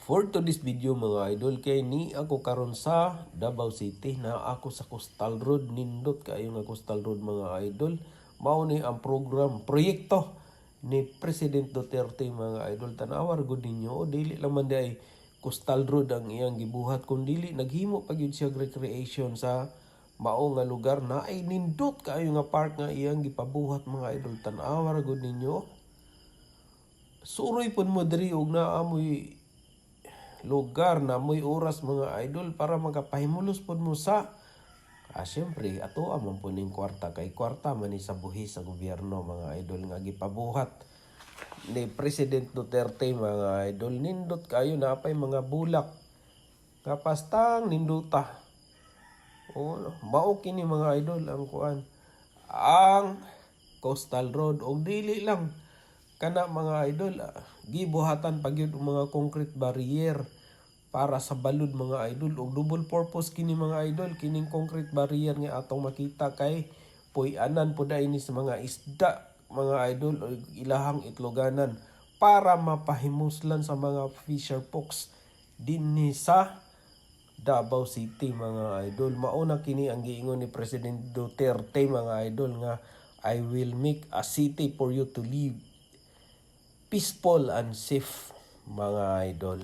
For today's video mga idol, kay ni ako karon sa Davao City na ako sa Coastal Road. Nindot kayo nga Coastal Road mga idol. Mao ni ang proyekto ni President Duterte mga idol. Tanawar gud ninyo, dili lang man day Coastal Road ang iyang gibuhat, kun dili naghimo pa gyud siya recreation sa mao nga lugar na ay nindot kayo nga park nga iyang gipabuhat mga idol. Tanawar gud ninyo. Suroy pud mo diri og naamoy lugar na mo'y oras mga idol para makapahimulos pod mo sa syempre ato amon po ning kwarta, kay kwarta man ni sa buhis sa gobyerno mga idol nga gipabuhat ni President Duterte mga idol. Nindot kayo na pay mga bulak kapastang ninduta. Mao kini mga idol ang kuan ang Coastal Road, og dili lang kana mga idol, gibuhatan pa gyud mga concrete barrier para sa balud mga idol, og double purpose kini mga idol. Kining concrete barrier nga atong makita kay puy-anan po ini sa mga isda mga idol o ilahang itloganan para mapahimuslan sa mga fisher folks dinhi sa Davao City mga idol. Mauna kini ang giingon ni President Duterte mga idol nga I will make a city for you to live peaceful and safe mga idol.